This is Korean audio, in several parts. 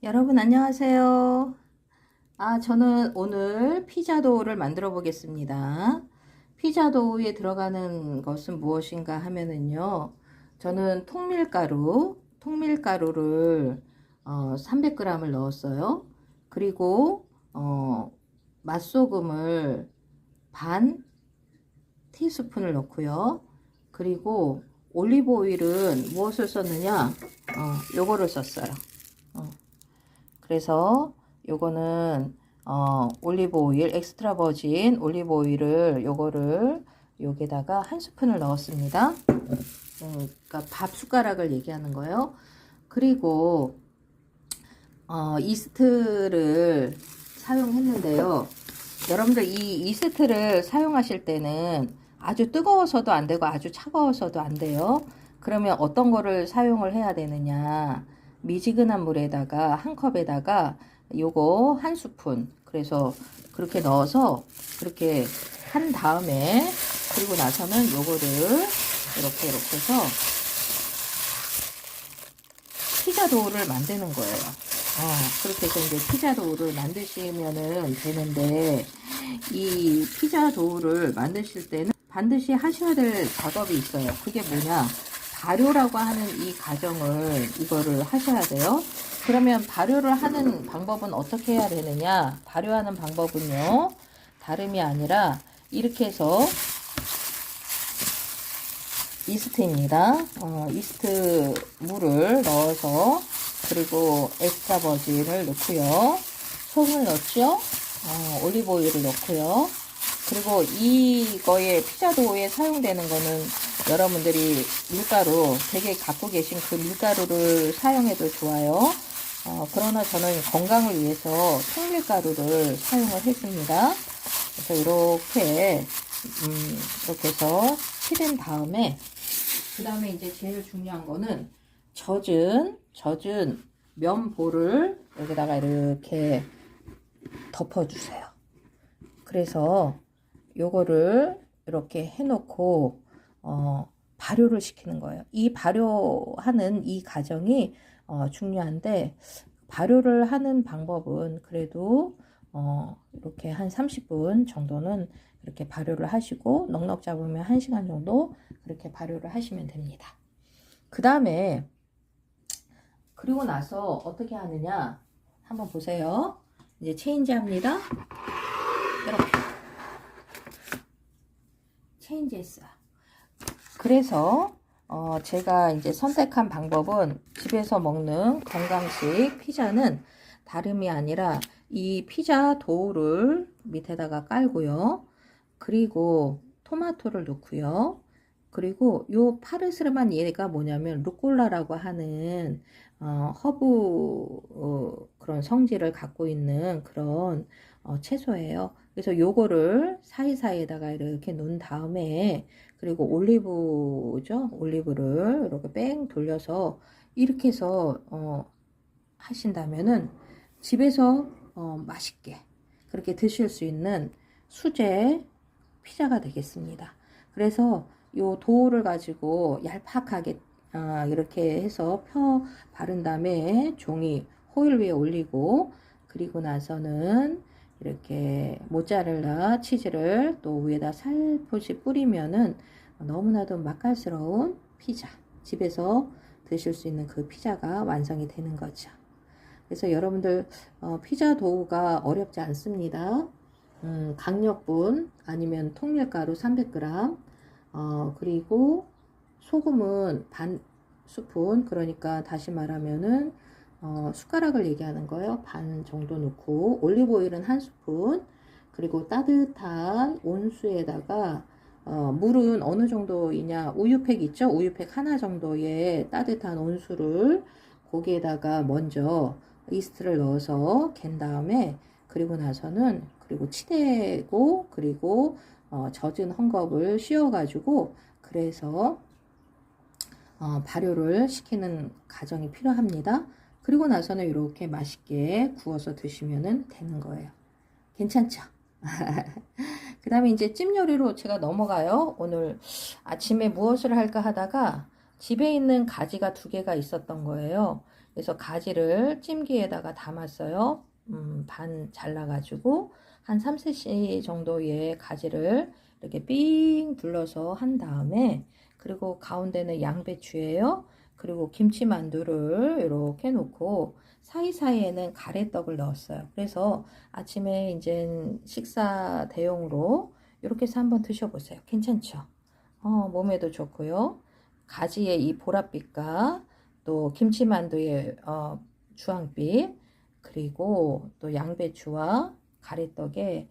여러분 안녕하세요. 저는 오늘 피자 도우를 만들어 보겠습니다. 피자 도우에 들어가는 것은 무엇인가 하면은요. 저는 통밀가루를 300g을 넣었어요. 그리고 맛소금을 반 티스푼을 넣고요. 그리고 올리브 오일은 무엇을 썼느냐? 요거를 썼어요. 그래서 요거는 올리브 오일, 엑스트라 버진 올리브 오일을 요거를 여기다가 한 스푼을 넣었습니다. 그러니까 밥 숟가락을 얘기하는 거예요. 그리고 이스트를 사용했는데요. 여러분들 이 이스트를 사용하실 때는 아주 뜨거워서도 안 되고 아주 차가워서도 안 돼요. 그러면 어떤 거를 사용을 해야 되느냐? 미지근한 물에다가 한 컵에다가 요거 한 스푼, 그래서 그렇게 넣어서 그렇게 한 다음에, 그리고 나서는 요거를 이렇게 해서 피자 도우를 만드는 거예요. 그렇게 해서 이제 피자 도우를 만드시면은 되는데, 이 피자 도우를 만드실 때는 반드시 하셔야 될 작업이 있어요. 그게 뭐냐? 발효라고 하는 이 과정을 이거를 하셔야 돼요. 그러면 발효를 하는 방법은 어떻게 해야 되느냐? 발효하는 방법은요, 다름이 아니라 이렇게 해서 이스트입니다. 이스트 물을 넣어서, 그리고 엑스트라 버진을 넣고요. 소금을 넣죠. 올리브 오일을 넣고요. 그리고 이거에 피자 도우에 사용되는 거는 여러분들이 밀가루 되게 갖고 계신 그 밀가루를 사용해도 좋아요. 그러나 저는 건강을 위해서 통밀가루를 사용을 했습니다. 그래서 이렇게 해서 치댄 다음에, 그 다음에 이제 제일 중요한 거는 젖은 면볼을 여기다가 이렇게 덮어주세요. 그래서 요거를 이렇게 해놓고 발효를 시키는 거예요. 이 발효하는 이 과정이 중요한데, 발효를 하는 방법은 그래도 이렇게 한 30분 정도는 이렇게 발효를 하시고, 넉넉 잡으면 1시간 정도 그렇게 발효를 하시면 됩니다. 그 다음에, 그리고 나서 어떻게 하느냐 한번 보세요. 이제 체인지 합니다. 이렇게 체인지 했어요. 그래서 제가 이제 선택한 방법은, 집에서 먹는 건강식 피자는 다름이 아니라 이 피자 도우를 밑에다가 깔고요. 그리고 토마토를 넣고요. 그리고 요 파르스르만, 얘가 뭐냐면 루꼴라라고 하는 허브 그런 성질을 갖고 있는 그런 채소예요. 그래서 요거를 사이사이에다가 이렇게 놓은 다음에, 그리고 올리브죠. 올리브를 이렇게 뺑 돌려서 이렇게 해서 하신다면은 집에서 맛있게 그렇게 드실 수 있는 수제 피자가 되겠습니다. 그래서 요 도우를 가지고 얄팍하게 이렇게 해서 펴 바른 다음에 종이 호일 위에 올리고, 그리고 나서는 이렇게 모짜렐라 치즈를 또 위에다 살포시 뿌리면은 너무나도 맛깔스러운 피자, 집에서 드실 수 있는 그 피자가 완성이 되는 거죠. 그래서 여러분들 피자 도우가 어렵지 않습니다. 강력분 아니면 통밀가루 300g, 그리고 소금은 반 스푼, 그러니까 다시 말하면은 숟가락을 얘기하는 거예요. 반 정도 넣고, 올리브 오일은 한 스푼, 그리고 따뜻한 온수에다가 물은 어느 정도이냐, 우유팩 있죠? 우유팩 하나 정도의 따뜻한 온수를 거기에다가 먼저 이스트를 넣어서 갠 다음에, 그리고 나서는 그리고 치대고, 그리고 젖은 헝겊을 씌워가지고, 그래서 발효를 시키는 과정이 필요합니다. 그리고 나서는 이렇게 맛있게 구워서 드시면 되는 거예요. 괜찮죠? 그 다음에 이제 찜 요리로 제가 넘어가요. 오늘 아침에 무엇을 할까 하다가 집에 있는 가지가 2개가 있었던 거예요. 그래서 가지를 찜기에다가 담았어요. 반 잘라가지고 한 3cm 정도의 가지를 이렇게 삥 둘러서 한 다음에, 그리고 가운데는 양배추예요. 그리고 김치만두를 이렇게 놓고 사이사이에는 가래떡을 넣었어요. 그래서 아침에 이제 식사 대용으로 이렇게 해서 한번 드셔보세요. 괜찮죠? 몸에도 좋고요. 가지의 이 보랏빛과 또 김치만두의 주황빛, 그리고 또 양배추와 가래떡의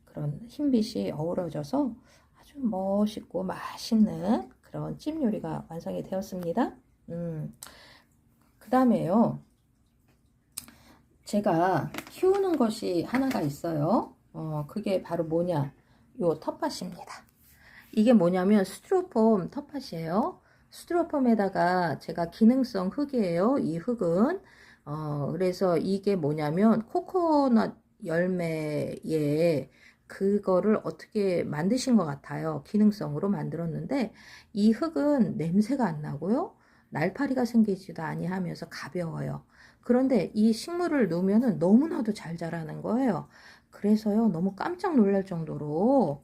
그런 흰빛이 어우러져서 아주 멋있고 맛있는 그런 찜 요리가 완성이 되었습니다. 그 다음에요, 제가 키우는 것이 하나가 있어요. 그게 바로 뭐냐, 요 텃밭입니다. 이게 뭐냐면 스티로폼 텃밭이에요. 스티로폼에다가 제가 기능성 흙이에요. 이 흙은 그래서 이게 뭐냐면 코코넛 열매에 그거를 어떻게 만드신 것 같아요. 기능성으로 만들었는데 이 흙은 냄새가 안 나고요. 날파리가 생기지도 아니하면서 가벼워요. 그런데 이 식물을 넣으면 너무나도 잘 자라는 거예요. 그래서요, 너무 깜짝 놀랄 정도로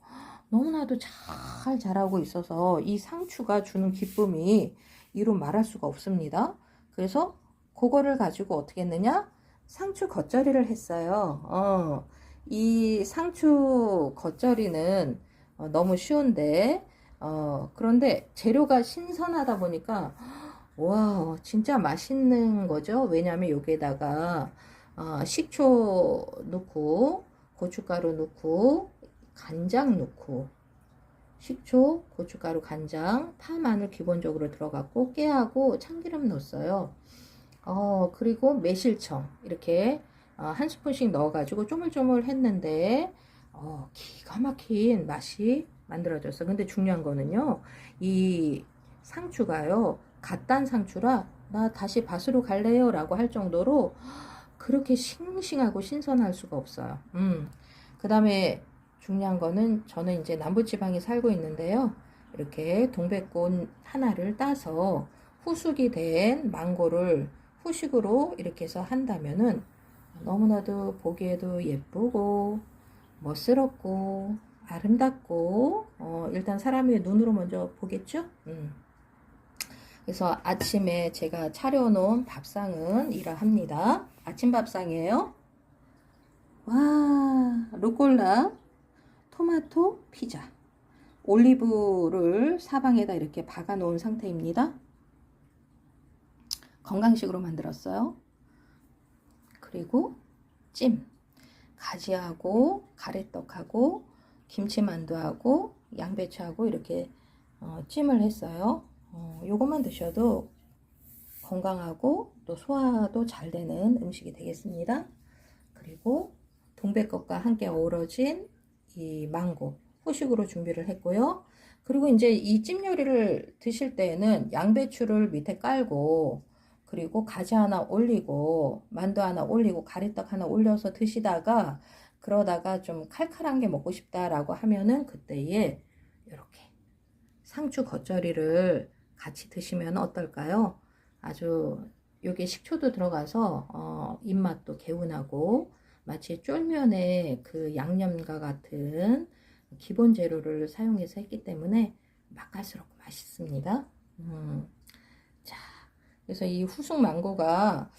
너무나도 잘 자라고 있어서 이 상추가 주는 기쁨이 이루 말할 수가 없습니다. 그래서 그거를 가지고 어떻게 했느냐? 상추 겉절이를 했어요. 이 상추 겉절이는 너무 쉬운데, 그런데 재료가 신선하다 보니까 와, 진짜 맛있는 거죠. 왜냐하면 여기에다가 식초 넣고 고춧가루 넣고 간장 넣고, 식초, 고춧가루, 간장, 파, 마늘 기본적으로 들어갔고 깨하고 참기름 넣었어요. 그리고 매실청 이렇게 한 스푼씩 넣어가지고 쪼물쪼물 했는데 기가 막힌 맛이 만들어졌어요. 근데 중요한 거는요, 이 상추가요, 갓 딴 상추라 나 다시 밭으로 갈래요 라고 할 정도로 그렇게 싱싱하고 신선할 수가 없어요. 그 다음에 중요한 거는, 저는 이제 남부지방에 살고 있는데요, 이렇게 동백꽃 하나를 따서 후숙이 된 망고를 후식으로 이렇게 해서 한다면은 너무나도 보기에도 예쁘고 멋스럽고 아름답고 일단 사람의 눈으로 먼저 보겠죠. 그래서 아침에 제가 차려놓은 밥상은 이러합니다. 아침 밥상이에요. 와, 루꼴라, 토마토, 피자, 올리브를 사방에다 이렇게 박아 놓은 상태입니다. 건강식으로 만들었어요. 그리고 찜, 가지하고 가래떡하고 김치만두하고 양배추하고 이렇게 찜을 했어요. 요것만 드셔도 건강하고 또 소화도 잘 되는 음식이 되겠습니다. 그리고 동백꽃과 함께 어우러진 이 망고 후식으로 준비를 했고요. 그리고 이제 이 찜 요리를 드실 때에는 양배추를 밑에 깔고, 그리고 가지 하나 올리고 만두 하나 올리고 가래떡 하나 올려서 드시다가, 그러다가 좀 칼칼한 게 먹고 싶다라고 하면은 그때에 이렇게 상추 겉절이를 같이 드시면 어떨까요? 아주 요게 식초도 들어가서 입맛도 개운하고 마치 쫄면의 그 양념과 같은 기본 재료를 사용해서 했기 때문에 맛깔스럽고 맛있습니다. 자, 그래서 이 후숙 망고가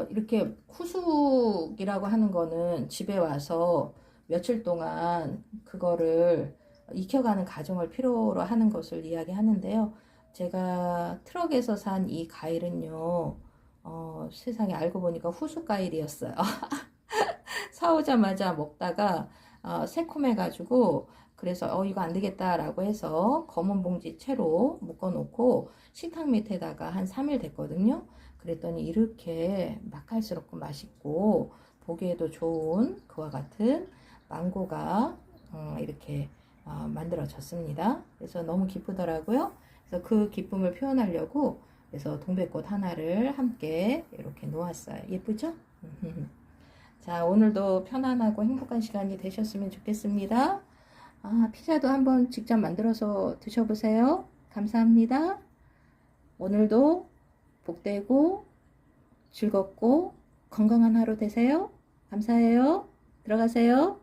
이렇게 후숙이라고 하는 거는 집에 와서 며칠 동안 그거를 익혀가는 과정을 필요로 하는 것을 이야기하는데요. 제가 트럭에서 산 이 과일은요, 세상에 알고 보니까 후숙 과일이었어요. 사오자마자 먹다가 새콤해가지고, 그래서 이거 안 되겠다라고 해서 검은 봉지 채로 묶어놓고 식탁 밑에다가 한 3일 됐거든요. 그랬더니 이렇게 맛깔스럽고 맛있고 보기에도 좋은 그와 같은 망고가 이렇게 만들어졌습니다. 그래서 너무 기쁘더라고요. 그래서 그 기쁨을 표현하려고 그래서 동백꽃 하나를 함께 이렇게 놓았어요. 예쁘죠? 자, 오늘도 편안하고 행복한 시간이 되셨으면 좋겠습니다. 피자도 한번 직접 만들어서 드셔보세요. 감사합니다. 오늘도 복되고 즐겁고 건강한 하루 되세요. 감사해요. 들어가세요.